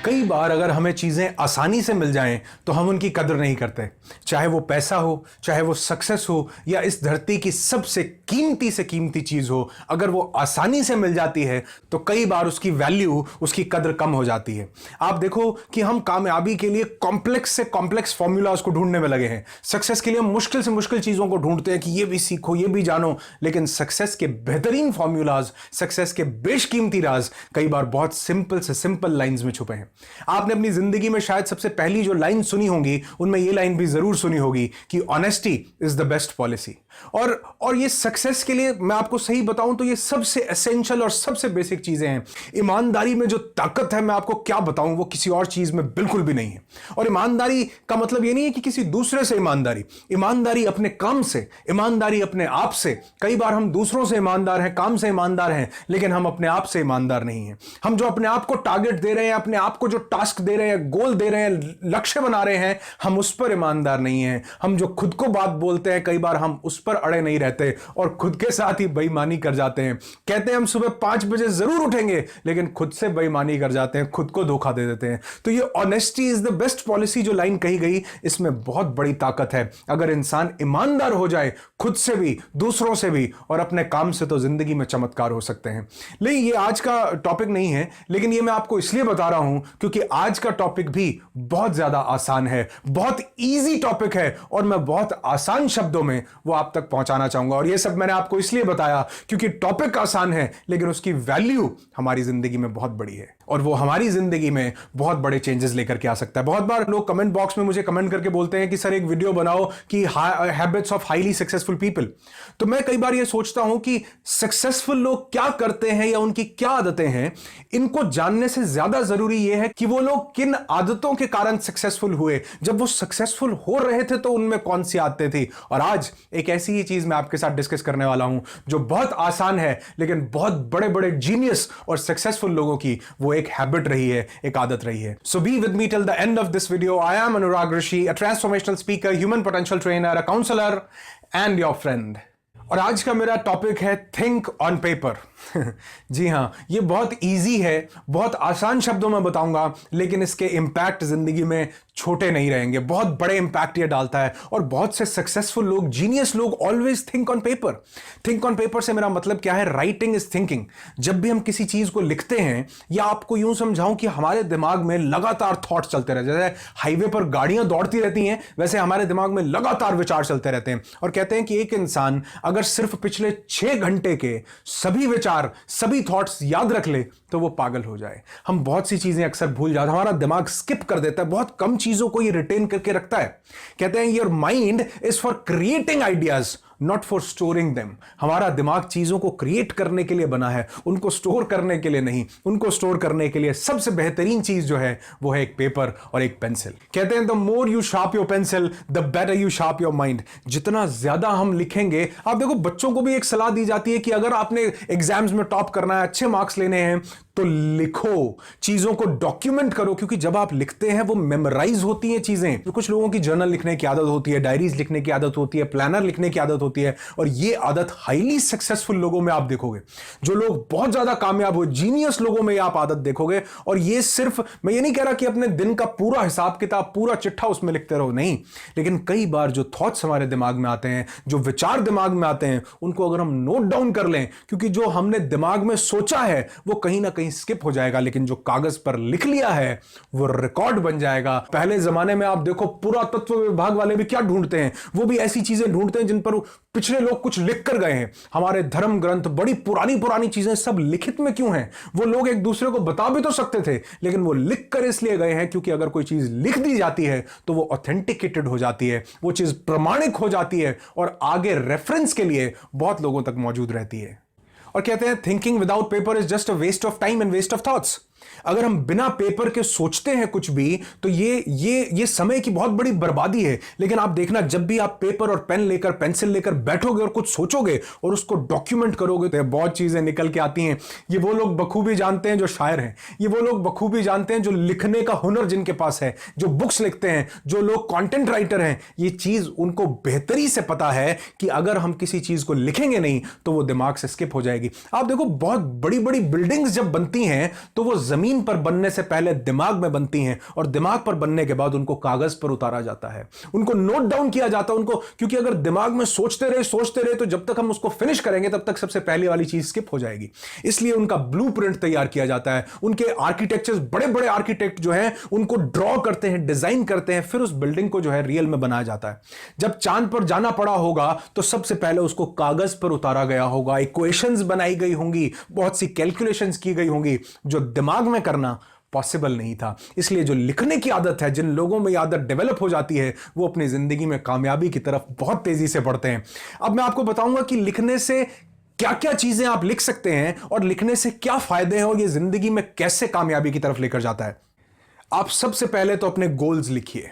कई बार अगर हमें चीज़ें आसानी से मिल जाएं तो हम उनकी कदर नहीं करते, चाहे वो पैसा हो, चाहे वो सक्सेस हो, या इस धरती की सबसे कीमती से कीमती चीज़ हो। अगर वो आसानी से मिल जाती है तो कई बार उसकी वैल्यू, उसकी कदर कम हो जाती है। आप देखो कि हम कामयाबी के लिए कॉम्प्लेक्स से कॉम्प्लेक्स फॉर्मूलाज को ढूंढने में लगे हैं। सक्सेस के लिए हम मुश्किल से मुश्किल चीज़ों को ढूंढते हैं कि ये भी सीखो, ये भी जानो, लेकिन सक्सेस के बेहतरीन फॉर्मूलाज, सक्सेस के बेशकीमती राज कई बार बहुत सिंपल से सिंपल लाइंस में छुपे हैं। आपने अपनी जिंदगी में शायद सबसे पहली जो लाइन सुनी होंगी उनमें ये लाइन भी जरूर सुनी होगी कि honesty is the best policy. और ये सक्सेस के लिए मैं आपको सही बताऊं तो ये सबसे एसेंशियल और सबसे बेसिक चीजें हैं। ईमानदारी में जो ताकत है मैं आपको क्या बताऊं, वो किसी और चीज में बिल्कुल भी नहीं है। और ईमानदारी का मतलब ये नहीं है कि किसी दूसरे से ईमानदारी, ईमानदारी अपने काम से, ईमानदारी अपने आप से। कई बार हम दूसरों से ईमानदार हैं, काम से ईमानदार हैं, लेकिन हम अपने आप से ईमानदार नहीं हैं। हम जो अपने आप को टारगेट दे रहे हैं, अपने आप को जो टास्क दे रहे हैं, गोल दे रहे हैं, लक्ष्य बना रहे हैं, हम उस पर ईमानदार नहीं हैं। हम जो खुद को बात बोलते हैं, कई बार हम उस पर अड़े नहीं रहते और खुद के साथ ही बेईमानी कर जाते हैं। कहते हैं हम सुबह 5 बजे जरूर उठेंगे, लेकिन खुद से बेईमानी कर जाते हैं, खुद को धोखा दे देते हैं। तो ये honesty is the best policy जो लाइन कही गई, इसमें बहुत बड़ी ताकत है। अगर इंसान ईमानदार हो जाए, खुद से भी, दूसरों से भी और अपने काम से, तो जिंदगी में चमत्कार हो सकते हैं। लेकिन ये आज का टॉपिक नहीं है, लेकिन ये मैं आपको इसलिए बता रहा हूं क्योंकि आज का टॉपिक भी बहुत ज्यादा आसान है, बहुत इजी टॉपिक है, और मैं बहुत आसान शब्दों में वो आप तक पहुंचाना चाहूंगा। और ये सब मैंने आपको इसलिए बताया क्योंकि टॉपिक आसान है, लेकिन उसकी वैल्यू हमारी जिंदगी में बहुत बड़ी है, और वो हमारी जिंदगी में बहुत बड़े चेंजेस लेकर के आ सकता है। बहुत बार लोग कमेंट बॉक्स में मुझे कमेंट करके बोलते हैं कि सर एक वीडियो बनाओ कि habits of highly successful people. तो मैं कई बार ये सोचता हूं कि सक्सेसफुल लोग क्या करते हैं या उनकी क्या आदतें हैं, इनको जानने से ज्यादा जरूरी यह है कि वो लोग किन आदतों के कारण सक्सेसफुल हुए। जब वो सक्सेसफुल हो रहे थे तो उनमें कौन सी आदतें थी। और आज एक ऐसी ही चीज मैं आपके साथ डिस्कस करने वाला हूं जो बहुत आसान है, लेकिन बहुत बड़े बड़े जीनियस और सक्सेसफुल लोगों की वो एक हैबिट रही है, एक आदत रही है। So be with me till the end of this video. I am Anurag Rishi, a transformational speaker, human potential trainer, a counsellor and your friend. और आज का मेरा टॉपिक है थिंक ऑन पेपर। जी हां, ये बहुत इजी है, बहुत आसान शब्दों में बताऊंगा, लेकिन इसके इंपैक्ट जिंदगी में छोटे नहीं रहेंगे, बहुत बड़े इंपैक्ट ये डालता है। और बहुत से सक्सेसफुल लोग, जीनियस लोग always think on paper. Think on paper से मेरा मतलब क्या है? Writing is thinking. जब भी हम किसी चीज को लिखते हैं, या आपको यूं समझाऊं कि हमारे दिमाग में लगातार थॉट्स चलते रहते हैं, जैसे हाईवे पर गाड़ियां दौड़ती रहती हैं, वैसे हमारे दिमाग में लगातार विचार चलते रहते हैं। और कहते हैं कि एक इंसान अगर सिर्फ पिछले 6 घंटे के सभी विचार, सभी थॉट्स याद रख ले तो वो पागल हो जाए। हम बहुत सी चीजें अक्सर भूल जाते हैं, हमारा दिमाग स्किप कर देता है, बहुत कम चीजों को ये रिटेन करके रखता है। कहते हैं your mind is for creating ideas, not for storing them. हमारा दिमाग चीजों को क्रिएट करने के लिए बना है, उनको स्टोर करने के लिए नहीं। उनको स्टोर करने के लिए सबसे बेहतरीन चीज जो है वो है एक पेपर और एक पेंसिल। कहते हैं the more you sharp your pencil the better you sharp your mind. जितना ज्यादा हम लिखेंगे, आप देखो बच्चों को भी एक सलाह दी जाती है कि अगर आपने एग्जाम्स में टॉप करना है, अच्छे मार्क्स लेने हैं, तो लिखो, चीजों को डॉक्यूमेंट करो, क्योंकि जब आप लिखते हैं वो मेमोराइज होती हैं चीजें। तो कुछ लोगों की जर्नल लिखने की आदत होती है, डायरीज लिखने की आदत होती है, प्लानर लिखने की आदत होती है, और ये आदत हाईली सक्सेसफुल लोगों में आप देखोगे। जो लोग बहुत ज्यादा कामयाब हो, जीनियस लोगों में आप आदत देखोगे। और ये सिर्फ, मैं ये नहीं कह रहा कि अपने दिन का पूरा हिसाब किताब, पूरा चिट्ठा उसमें लिखते रहो, नहीं, लेकिन कई बार जो थॉट्स हमारे दिमाग में आते हैं, जो विचार दिमाग में आते हैं, उनको अगर हम नोट डाउन कर लें, क्योंकि जो हमने दिमाग में सोचा है वो कहीं ना कहीं स्किप हो जाएगा, लेकिन जो कागज पर लिख लिया है वो रिकॉर्ड बन जाएगा। पहले जमाने में आप देखो पुरातत्व विभाग वाले भी क्या ढूंढते हैं, वो भी ऐसी चीजें ढूंढते हैं जिन पर पिछले लोग कुछ लिख कर गए हैं। हमारे धर्म ग्रंथ, बड़ी पुरानी पुरानी चीजें सब लिखित में क्यों हैं? वो लोग एक दूसरे को बता भी तो सकते थे, लेकिन वो लिख कर इसलिए गए हैं क्योंकि अगर कोई चीज लिख दी जाती है तो वो ऑथेंटिकेटेड हो जाती है, वो चीज प्रमाणिक हो जाती है और आगे रेफरेंस के लिए बहुत लोगों तक मौजूद रहती है। और कहते हैं thinking without paper is just a waste of time and waste of thoughts. अगर हम बिना पेपर के सोचते हैं कुछ भी, तो ये समय की बहुत बड़ी बर्बादी है। लेकिन आप देखना, जब भी आप पेपर और पेन लेकर, पेंसिल लेकर बैठोगे और कुछ सोचोगे और उसको डॉक्यूमेंट करोगे, तो बहुत चीजें निकल के आती हैं। ये वो लोग बखूबी जानते हैं जो शायर हैं, ये वो लोग बखूबी जानते हैं जो लिखने का हुनर जिनके पास है, जो बुक्स लिखते हैं, जो लोग कंटेंट राइटर हैं। ये चीज उनको बेहतरी से पता है कि अगर हम किसी चीज को लिखेंगे नहीं तो वो दिमाग से स्किप हो जाएगी। आप देखो बहुत बड़ी बड़ी बिल्डिंग्स जब बनती हैं तो वो जमीन पर बनने से पहले दिमाग में बनती हैं और दिमाग पर बनने के बाद उनको कागज पर उतारा जाता है, उनको नोट डाउन किया जाता है उनको, क्योंकि अगर दिमाग में सोचते रहे तो जब तक हम उसको फिनिश करेंगे तब तक सबसे पहले वाली चीज स्किप हो जाएगी। इसलिए उनका ब्लूप्रिंट तैयार किया जाता है, उनके आर्किटेक्चर्स, बड़े बड़े आर्किटेक्ट जो हैं उनको ड्रॉ करते हैं, डिजाइन करते हैं, फिर उस बिल्डिंग को जो है रियल में बनाया जाता है। जब चांद पर जाना पड़ा होगा तो सबसे पहले उसको कागज पर उतारा गया होगा, इक्वेशंस बनाई गई होंगी, बहुत सी कैलकुलेशंस की गई होंगी, जो दिमाग में करना पॉसिबल नहीं था। इसलिए जो लिखने की आदत है, जिन लोगों में आदत डेवलप हो जाती है, वो अपनी जिंदगी में कामयाबी की तरफ बहुत तेजी से बढ़ते हैं। अब मैं आपको बताऊंगा कि लिखने से क्या क्या चीजें आप लिख सकते हैं और लिखने से क्या फायदे हैं और ये जिंदगी में कैसे कामयाबी की तरफ लेकर जाता है। आप सबसे पहले तो अपने गोल्स लिखिए।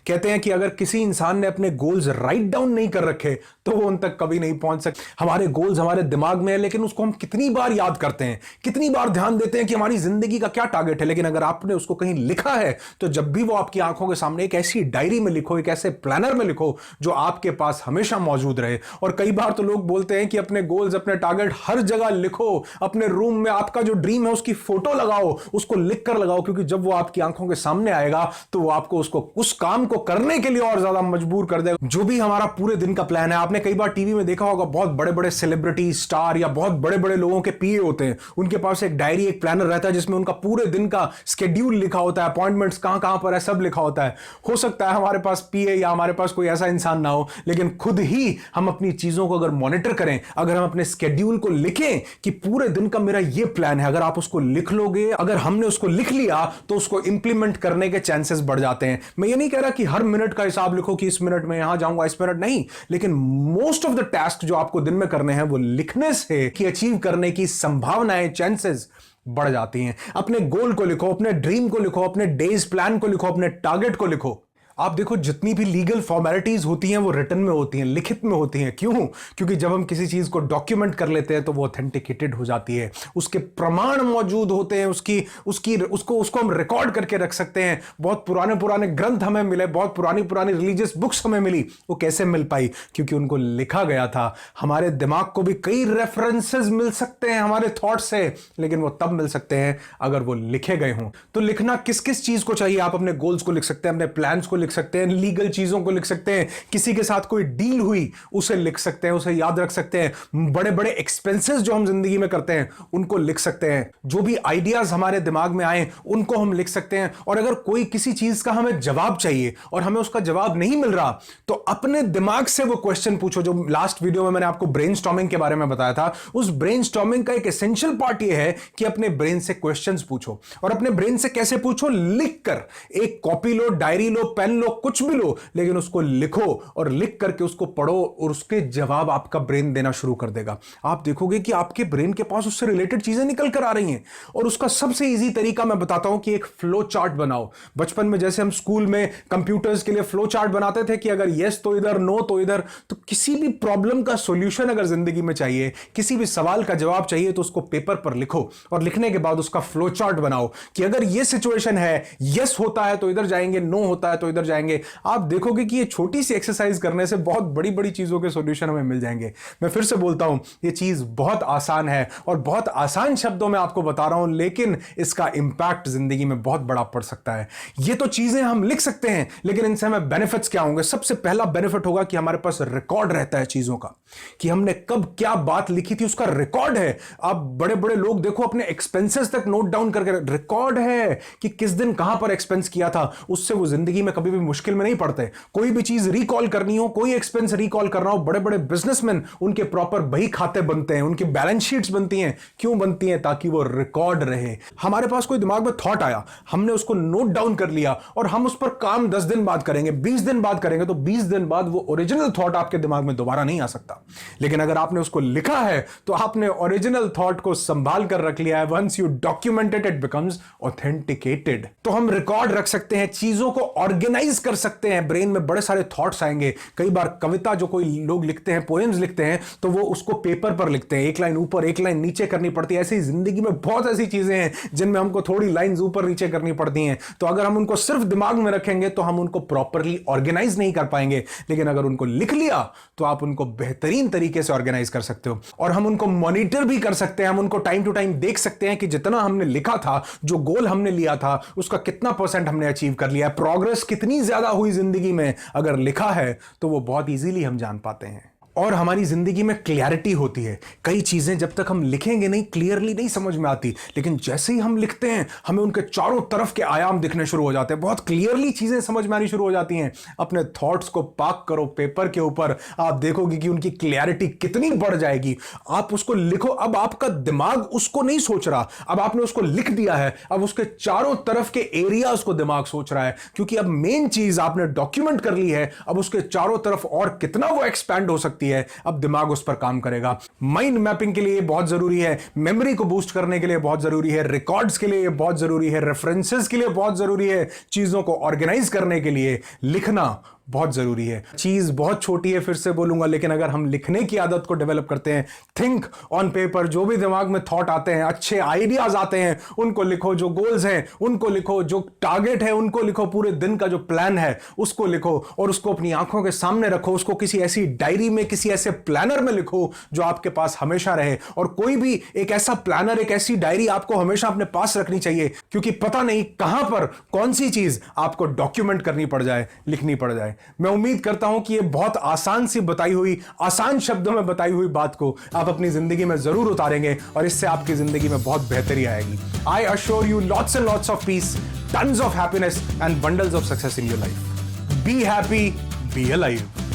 कहते हैं कि अगर किसी इंसान ने अपने गोल्स राइट डाउन नहीं कर रखे तो वो उन तक कभी नहीं पहुंच सकते। हमारे गोल्स हमारे दिमाग में है, लेकिन उसको हम कितनी बार याद करते हैं, कितनी बार ध्यान देते हैं कि हमारी जिंदगी का क्या टारगेट है, लेकिन अगर आपने उसको कहीं लिखा है तो जब भी वो आपकी आंखों के सामने, एक ऐसी डायरी में लिखो, एक ऐसे प्लानर में लिखो जो आपके पास हमेशा मौजूद रहे। और कई बार तो लोग बोलते हैं कि अपने गोल्स, अपने टारगेट हर जगह लिखो, अपने रूम में आपका जो ड्रीम है उसकी फोटो लगाओ, उसको लिख कर लगाओ, क्योंकि जब वो आपकी आंखों के सामने आएगा तो वो आपको उसको, उस काम को करने के लिए और ज्यादा मजबूर कर देगा। जो भी हमारा पूरे दिन का प्लान है, आपने कई बार टीवी में देखा होगा, बहुत बड़े बड़े सेलिब्रिटी, स्टार या बहुत बड़े बड़े लोगों के पीए होते हैं, उनके पास एक डायरी, एक प्लानर रहता है जिसमें उनका पूरे दिन का स्केड्यूल लिखा होता है, अपॉइंटमेंट्स कहां कहां पर है सब लिखा होता है। हो सकता है हमारे पास पीए या हमारे पास कोई ऐसा इंसान ना हो, लेकिन खुद ही हम अपनी चीजों को अगर मॉनिटर करें, अगर हम अपने स्केड्यूल को लिखें कि पूरे दिन का मेरा ये प्लान है, अगर आप उसको लिख लोगे, अगर हमने उसको लिख लिया तो उसको इंप्लीमेंट करने के चांसेस बढ़ जाते हैं। मैं ये नहीं कह रहा कि हर मिनट का हिसाब लिखो कि इस मिनट में यहां जाऊंगा, इस मिनट नहीं, लेकिन मोस्ट ऑफ द टास्क जो आपको दिन में करने हैं वो लिखने से कि अचीव करने की संभावनाएं, चांसेस बढ़ जाती हैं। अपने गोल को लिखो, अपने ड्रीम को लिखो, अपने डेज प्लान को लिखो, अपने टारगेट को लिखो। आप देखो, जितनी भी लीगल फॉर्मेलिटीज होती हैं वो रिटन में होती हैं, लिखित में होती हैं। क्यों? क्योंकि जब हम किसी चीज को डॉक्यूमेंट कर लेते हैं तो वो ऑथेंटिकेटेड हो जाती है, उसके प्रमाण मौजूद होते हैं, उसको हम रिकॉर्ड करके रख सकते हैं। बहुत पुराने पुराने ग्रंथ हमें मिले, बहुत पुरानी पुरानी रिलीजियस बुक्स हमें मिली। वो कैसे मिल पाई? क्योंकि उनको लिखा गया था। हमारे दिमाग को भी कई रेफरेंसेस मिल सकते हैं हमारे थॉट से, लेकिन वो तब मिल सकते हैं अगर वो लिखे गए हों। तो लिखना किस किस चीज को चाहिए? आप अपने गोल्स को लिख सकते हैं, अपने प्लान्स को लिख सकते हैं, लीगल चीजों को लिख सकते हैं, किसी के साथ कोई डील हुई उसे लिख सकते हैं, उसे याद रख सकते हैं, बड़े बड़े एक्सपेंसेस जो हम जिंदगी में करते हैं उनको लिख सकते हैं, जो भी आइडियाज हमारे दिमाग में आए उनको हम लिख सकते हैं। और अगर कोई किसी चीज का हमें जवाब चाहिए और हमें उसका जवाब नहीं मिल रहा तो अपने दिमाग से वो क्वेश्चन पूछो। जो लास्ट वीडियो में मैंने आपको ब्रेनस्टॉर्मिंग के बारे में बताया था, उस ब्रेनस्टॉर्मिंग का एक एसेंशियल पार्ट ये है कि अपने ब्रेन से क्वेश्चंस पूछो। और अपने ब्रेन से कैसे पूछो? लिख कर। एक कॉपी लो, डायरी लो, पेन लो, कुछ भी लो, लेकिन उसको लिखो और लिख करके उसको पढ़ो और उसके जवाब आपका ब्रेन देना शुरू कर देगा। आप देखोगे कि आपके ब्रेन के पास उससे रिलेटेड चीजें निकल कर आ रही हैं। और उसका सबसे इजी तरीका मैं बताता हूं कि एक फ्लो चार्ट बनाओ। बचपन में जैसे हम स्कूल में कंप्यूटर्स के लिए फ्लो चार्ट बनाते थे कि अगर यस तो इधर, नो तो इधर, तो किसी भी प्रॉब्लम का सॉल्यूशन अगर जिंदगी में चाहिए, किसी भी सवाल का जवाब चाहिए, तो उसको पेपर पर लिखो और लिखने के बाद उसका फ्लो चार्ट बनाओ कि अगर यह सिचुएशन है, यस होता है तो इधर जाएंगे, नो होता है तो इधर जाएंगे। आप देखोगे कि ये छोटी सी एक्सरसाइज करने से बहुत बड़ी बड़ी चीजों के सॉल्यूशन हमें मिल जाएंगे। मैं फिर से बोलता हूं, ये चीज बहुत आसान है और बहुत आसान शब्दों में आपको बता रहा हूं, लेकिन इसका इंपैक्ट जिंदगी में बहुत बड़ा पड़ सकता है। ये तो चीजें हम लिख सकते हैं, लेकिन इनसे हमें बेनिफिट्स क्या होंगे? सबसे पहला बेनिफिट होगा कि हमारे पास रिकॉर्ड रहता है चीजों का, कि हमने कब क्या बात लिखी थी, उसका रिकॉर्ड है। आप बड़े बड़े लोग देखो, अपने एक्सपेंसेस तक नोट डाउन करके, रिकॉर्ड है कि किस दिन कहां पर एक्सपेंस किया था। उससे वो जिंदगी में कभी भी मुश्किल में नहीं पड़ते। कोई भी चीज रिकॉल करनी हो, कोई एक्सपेंस रिकॉल करना हो, बड़े बड़े बिजनेसमैन, उनके प्रॉपर बही खाते बनते हैं, उनकी बैलेंस शीट्स बनती हैं। क्यों बनती हैं? ताकि वो रिकॉर्ड रहे। हमारे पास कोई दिमाग में थॉट आया, हमने उसको नोट डाउन कर लिया और हम उस पर काम 10 दिन बाद करेंगे, 20 दिन बाद करेंगे, तो 20 दिन बाद वो ओरिजिनल थॉट आपके दिमाग में दोबारा नहीं आ सकता। लेकिन अगर आपने उसको लिखा है तो आपने ओरिजिनल थॉट को संभाल कर रख लिया है। Once you documented, it becomes authenticated. तो हम रिकॉर्ड रख सकते हैं, चीजों को ऑर्गेनाइज ऑर्गेनाइज कर सकते हैं, ब्रेन में बड़े सारे थॉट्स आएंगे। कई बार कविता जो कोई लोग लिखते हैं, पोएम्स लिखते हैं, तो वो उसको पेपर पर लिखते हैं, एक लाइन ऊपर एक लाइन नीचे करनी पड़ती है। ऐसे ही जिंदगी में बहुत ऐसी चीजें हैं जिनमें हमको थोड़ी लाइंस ऊपर नीचे करनी पड़ती हैं। तो अगर हम उनको सिर्फ दिमाग में रखेंगे तो हम उनको प्रॉपरली ऑर्गेनाइज नहीं कर पाएंगे, लेकिन अगर उनको लिख लिया तो आप उनको बेहतरीन तरीके से ऑर्गेनाइज कर सकते हो। और हम उनको मॉनिटर भी कर सकते हैं, हम उनको टाइम टू टाइम देख सकते हैं कि जितना हमने लिखा था, जो गोल हमने लिया था, उसका कितना % हमने अचीव कर लिया है, प्रोग्रेस कितनी ज्यादा हुई जिंदगी में। अगर लिखा है तो वो बहुत इजीली हम जान पाते हैं। और हमारी जिंदगी में क्लैरिटी होती है। कई चीजें जब तक हम लिखेंगे नहीं, क्लियरली नहीं समझ में आती, लेकिन जैसे ही हम लिखते हैं हमें उनके चारों तरफ के आयाम दिखने शुरू हो जाते हैं, बहुत क्लियरली चीजें समझ में आनी शुरू हो जाती हैं। अपने थॉट्स को पार्क करो पेपर के ऊपर, आप देखोगे कि उनकी क्लैरिटी कितनी बढ़ जाएगी। आप उसको लिखो, अब आपका दिमाग उसको नहीं सोच रहा, अब आपने उसको लिख दिया है, अब उसके चारों तरफ के एरिया उसको दिमाग सोच रहा है, क्योंकि अब मेन चीज आपने डॉक्यूमेंट कर ली है। अब उसके चारों तरफ और कितना वो एक्सपैंड हो सकती है, अब दिमाग उस पर काम करेगा। माइंड मैपिंग के लिए बहुत जरूरी है, मेमोरी को बूस्ट करने के लिए बहुत जरूरी है, रिकॉर्ड्स के लिए बहुत जरूरी है, रेफरेंसेस के लिए बहुत जरूरी है, चीजों को ऑर्गेनाइज करने के लिए लिखना बहुत जरूरी है। चीज बहुत छोटी है, फिर से बोलूंगा, लेकिन अगर हम लिखने की आदत को डेवलप करते हैं, थिंक ऑन पेपर, जो भी दिमाग में थॉट आते हैं, अच्छे आइडियाज आते हैं, उनको लिखो, जो गोल्स हैं उनको लिखो, जो टारगेट है उनको लिखो, पूरे दिन का जो प्लान है उसको लिखो और उसको अपनी आंखों के सामने रखो, उसको किसी ऐसी डायरी में, किसी ऐसे प्लानर में लिखो जो आपके पास हमेशा रहे। और कोई भी एक ऐसा प्लानर, एक ऐसी डायरी आपको हमेशा अपने पास रखनी चाहिए, क्योंकि पता नहीं कहां पर कौन सी चीज आपको डॉक्यूमेंट करनी पड़ जाए, लिखनी पड़ जाए। मैं उम्मीद करता हूं कि यह बहुत आसान सी बताई हुई, आसान शब्दों में बताई हुई बात को आप अपनी जिंदगी में जरूर उतारेंगे और इससे आपकी जिंदगी में बहुत बेहतरी आएगी। I assure you lots and lots of peace, tons of happiness and bundles of success in your life. Be happy, be alive.